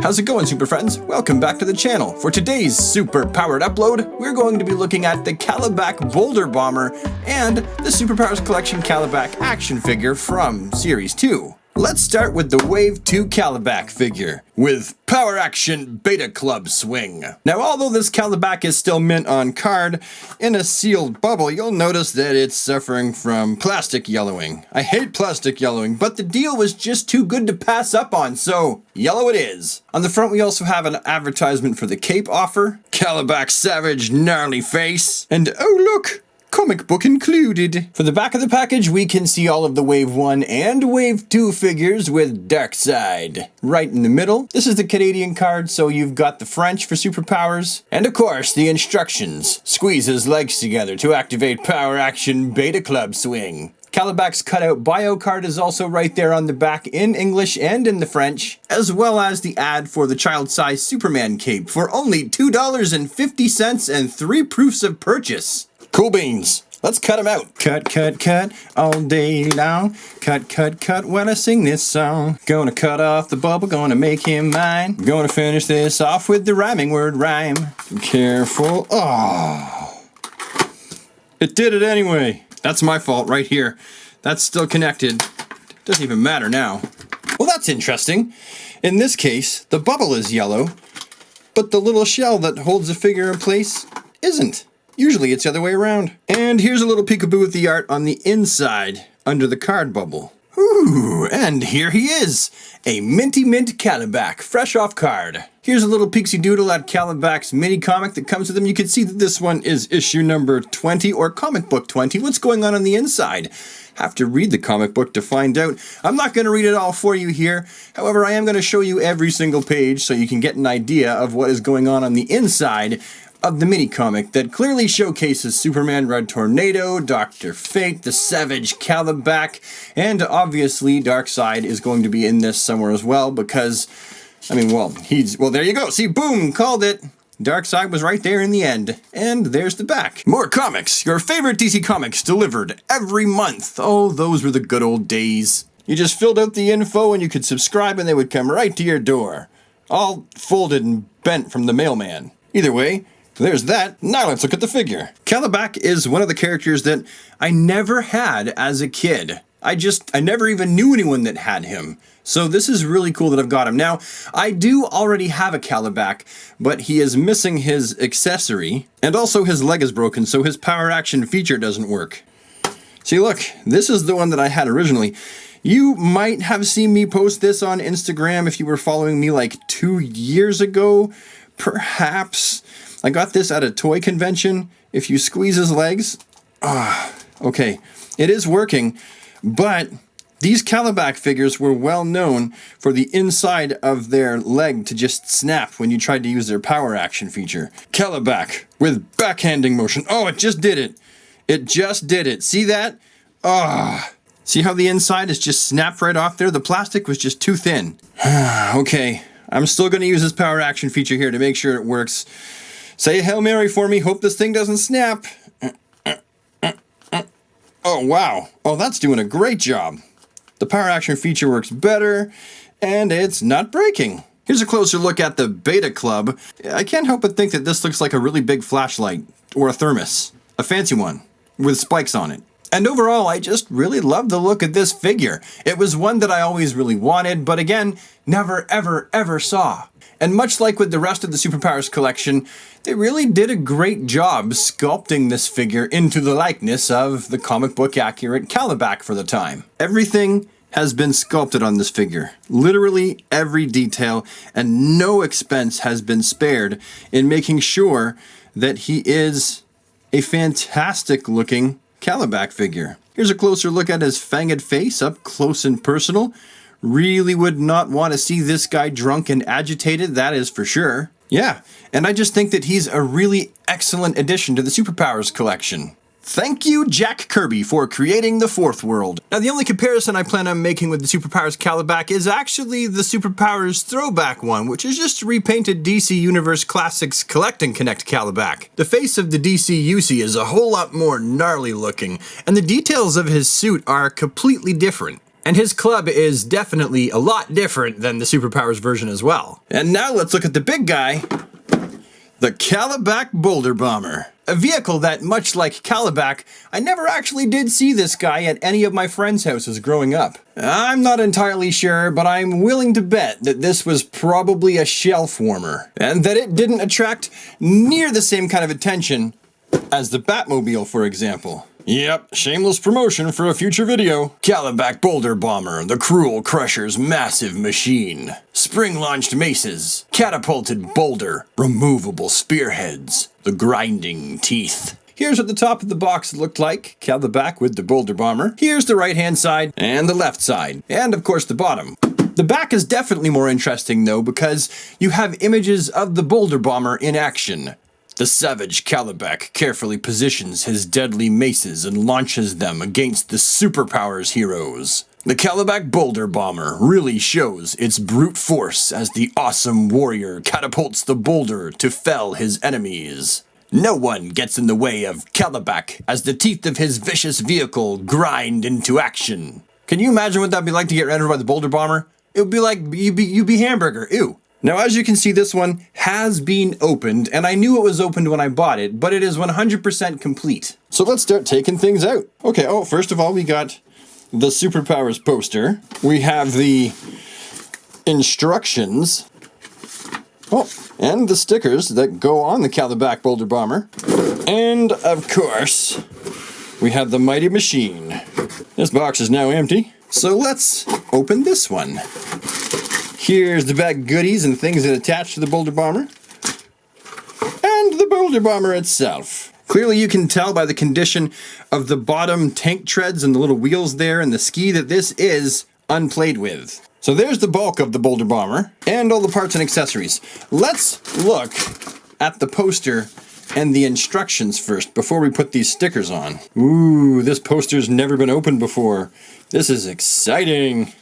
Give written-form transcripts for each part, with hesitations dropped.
How's it going, super friends? Welcome back to the channel. For today's super powered upload, we're going to be looking at the Kalibak Boulder Bomber and the Superpowers Collection Kalibak action figure from Series 2. Let's start with the Wave 2 Kalibak figure with Power Action Beta Club Swing. Now, although this Kalibak is still mint on card, in a sealed bubble, you'll notice that it's suffering from plastic yellowing. I hate plastic yellowing, but the deal was just too good to pass up on, so yellow it is. On the front, we also have an advertisement for the cape offer, Kalibak Savage Gnarly Face, and oh look! Comic book included. For the back of the package, we can see all of the Wave 1 and Wave 2 figures with Darkseid right in the middle. This is the Canadian card, so you've got the French for superpowers. And of course, the instructions. Squeeze his legs together to activate Power Action Beta Club Swing. Kalibak's cutout bio card is also right there on the back in English and in the French, as well as the ad for the child-size Superman cape for only $2.50 and 3 proofs of purchase. Cool beans. Let's cut them out. Cut, cut, cut all day long. Cut, cut, cut when I sing this song. Gonna cut off the bubble, gonna make him mine. Gonna finish this off with the rhyming word rhyme. Careful. Oh. It did it anyway. That's my fault right here. That's still connected. Doesn't even matter now. Well, that's interesting. In this case, the bubble is yellow, but the little shell that holds the figure in place isn't. Usually it's the other way around. And here's a little peekaboo with the art on the inside, under the card bubble. Ooh, and here he is, a minty mint Kalibak, fresh off card. Here's a little peeksy doodle at Kalibak's mini comic that comes with them. You can see that this one is issue number 20 or comic book 20. What's going on the inside? Have to read the comic book to find out. I'm not going to read it all for you here. However, I am going to show you every single page so you can get an idea of what is going on the inside of the mini-comic that clearly showcases Superman, Red Tornado, Dr. Fate, the Savage Kalibak, and obviously Darkseid is going to be in this somewhere as well because, well, there you go. See, boom, called it. Darkseid was right there in the end. And there's the back. More comics. Your favorite DC comics delivered every month. Oh, those were the good old days. You just filled out the info and you could subscribe and they would come right to your door. All folded and bent from the mailman. Either way, there's that. Now let's look at the figure. Kalibak is one of the characters that I never had as a kid. I never even knew anyone that had him. So this is really cool that I've got him. Now, I do already have a Kalibak, but he is missing his accessory, and also his leg is broken, so his power action feature doesn't work. See, look, this is the one that I had originally. You might have seen me post this on Instagram if you were following me like 2 years ago, perhaps. I got this at a toy convention. If you squeeze his legs, okay, it is working, but these Kalibak figures were well known for the inside of their leg to just snap when you tried to use their power action feature. Kalibak with backhanding motion. Oh, it just did it. It just did it. See that? See how the inside is just snapped right off there? The plastic was just too thin. Okay, I'm still going to use this power action feature here to make sure it works. Say a Hail Mary for me. Hope this thing doesn't snap. Oh, wow. Oh, that's doing a great job. The power action feature works better, and it's not breaking. Here's a closer look at the Beta Club. I can't help but think that this looks like a really big flashlight, or a thermos. A fancy one, with spikes on it. And overall, I just really love the look of this figure. It was one that I always really wanted, but again, never, ever, ever saw. And much like with the rest of the Superpowers collection, they really did a great job sculpting this figure into the likeness of the comic book accurate Kalibak for the time. Everything has been sculpted on this figure. Literally every detail, and no expense has been spared in making sure that he is a fantastic looking Kalibak figure. Here's a closer look at his fanged face up close and personal. Really would not want to see this guy drunk and agitated, that is for sure. Yeah, and I just think that he's a really excellent addition to the Superpowers collection. Thank you, Jack Kirby, for creating the fourth world. Now, the only comparison I plan on making with the Superpowers Kalibak is actually the Superpowers throwback one, which is just a repainted DC Universe Classics Collect and Connect Kalibak. The face of the DC UC is a whole lot more gnarly looking, and the details of his suit are completely different. And his club is definitely a lot different than the Superpowers version as well. And now let's look at the big guy, the Kalibak Boulder Bomber. A vehicle that, much like Kalibak, I never actually did see this guy at any of my friends' houses growing up. I'm not entirely sure, but I'm willing to bet that this was probably a shelf warmer, and that it didn't attract near the same kind of attention as the Batmobile, for example. Yep, shameless promotion for a future video. Kalibak Boulder Bomber, the Cruel Crusher's massive machine. Spring-launched maces, catapulted boulder, removable spearheads, the grinding teeth. Here's what the top of the box looked like, Kalibak with the Boulder Bomber. Here's the right-hand side and the left side, and of course the bottom. The back is definitely more interesting though, because you have images of the Boulder Bomber in action. The savage Kalibak carefully positions his deadly maces and launches them against the Superpowers heroes. The Kalibak Boulder Bomber really shows its brute force as the awesome warrior catapults the boulder to fell his enemies. No one gets in the way of Kalibak as the teeth of his vicious vehicle grind into action. Can you imagine what that'd be like to get ran over by the Boulder Bomber? It would be like you be hamburger, ew. Now, as you can see, this one has been opened, and I knew it was opened when I bought it, but it is 100% complete. So let's start taking things out. Okay, first of all, we got the Superpowers poster. We have the instructions. And the stickers that go on the Kalibak Boulder Bomber. And, of course, we have the mighty machine. This box is now empty, so let's open this one. Here's the bag of goodies and things that attach to the Boulder Bomber. And the Boulder Bomber itself. Clearly you can tell by the condition of the bottom tank treads and the little wheels there and the ski that this is unplayed with. So there's the bulk of the Boulder Bomber and all the parts and accessories. Let's look at the poster and the instructions first before we put these stickers on. Ooh, this poster's never been opened before. This is exciting.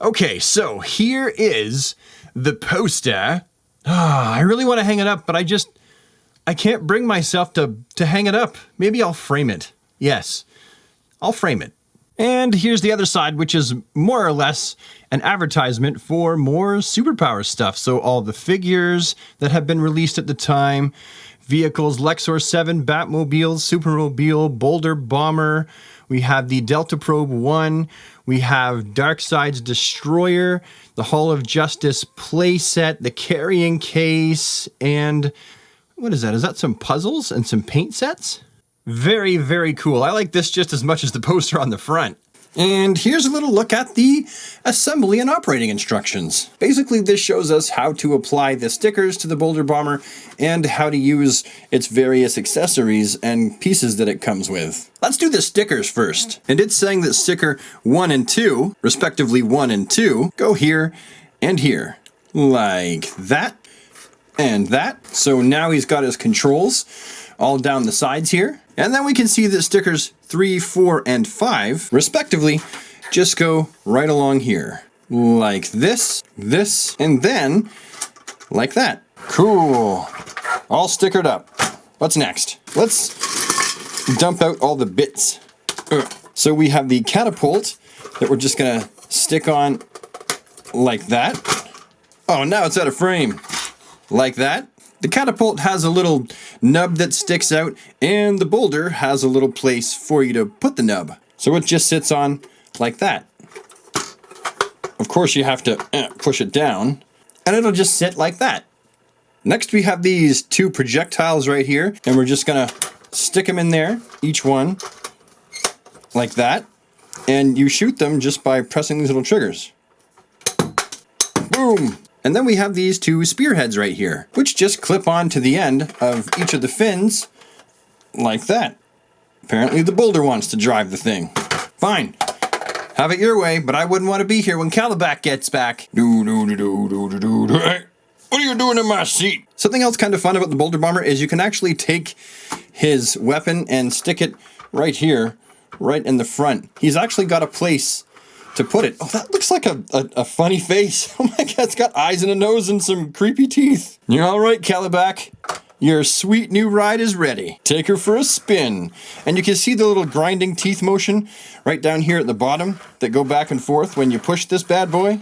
Okay, so here is the poster. I really want to hang it up, but I can't bring myself to hang it up. Maybe I'll frame it. Yes, I'll frame it. And here's the other side, which is more or less an advertisement for more Superpower stuff. So all the figures that have been released at the time, vehicles, Lexor 7, Batmobile, Supermobile, Boulder Bomber. We have the Delta Probe 1. We have Darkseid's Destroyer, the Hall of Justice playset, the carrying case, and what is that? Is that some puzzles and some paint sets? Very, very cool. I like this just as much as the poster on the front. And here's a little look at the assembly and operating instructions. Basically, this shows us how to apply the stickers to the Boulder Bomber and how to use its various accessories and pieces that it comes with. Let's do the stickers first. And it's saying that sticker 1 and 2, respectively 1 and 2, go here and here. Like that and that. So now he's got his controls all down the sides here. And then we can see that stickers 3, 4, and 5, respectively, just go right along here. Like this, this, and then like that. Cool. All stickered up. What's next? Let's dump out all the bits. So we have the catapult that we're just gonna stick on like that. Oh, now it's out of frame. Like that. The catapult has a little nub that sticks out, and the boulder has a little place for you to put the nub. So it just sits on like that. Of course, you have to push it down, and it'll just sit like that. Next, we have these 2 projectiles right here, and we're just gonna stick them in there, each one, like that. And you shoot them just by pressing these little triggers. Boom! And then we have these 2 spearheads right here, which just clip on to the end of each of the fins, like that. Apparently the boulder wants to drive the thing. Fine. Have it your way, but I wouldn't want to be here when Kalibak gets back. Hey, what are you doing in my seat? Something else kind of fun about the Boulder Bomber is you can actually take his weapon and stick it right here, right in the front. He's actually got a place to put it. Oh, that looks like a funny face. Oh my god, it's got eyes and a nose and some creepy teeth. You all right, Kalibak? Your sweet new ride is ready. Take her for a spin. And you can see the little grinding teeth motion right down here at the bottom that go back and forth when you push this bad boy.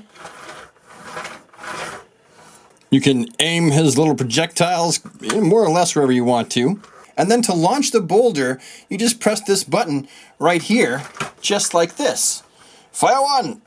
You can aim his little projectiles more or less wherever you want to. And then to launch the boulder, you just press this button right here, just like this. Fire one!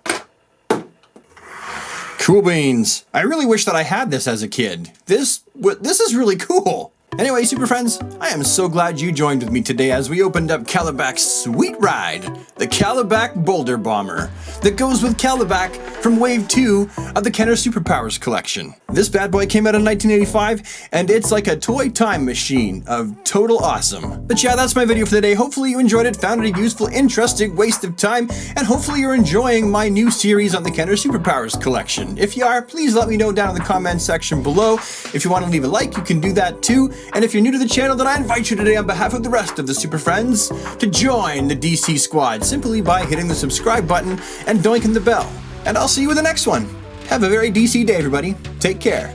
Cool beans. I really wish that I had this as a kid. This is really cool. Anyway, super friends, I am so glad you joined with me today as we opened up Kalibak's sweet ride, the Kalibak Boulder Bomber, that goes with Kalibak from Wave 2 of the Kenner Superpowers collection. This bad boy came out in 1985, and it's like a toy time machine of total awesome. But yeah, that's my video for today. Hopefully you enjoyed it, found it a useful, interesting waste of time, and hopefully you're enjoying my new series on the Kenner Superpowers collection. If you are, please let me know down in the comment section below. If you want to leave a like, you can do that too. And if you're new to the channel, then I invite you today on behalf of the rest of the super friends to join the DC squad simply by hitting the subscribe button and doinking the bell. And I'll see you in the next one. Have a very DC day, everybody. Take care.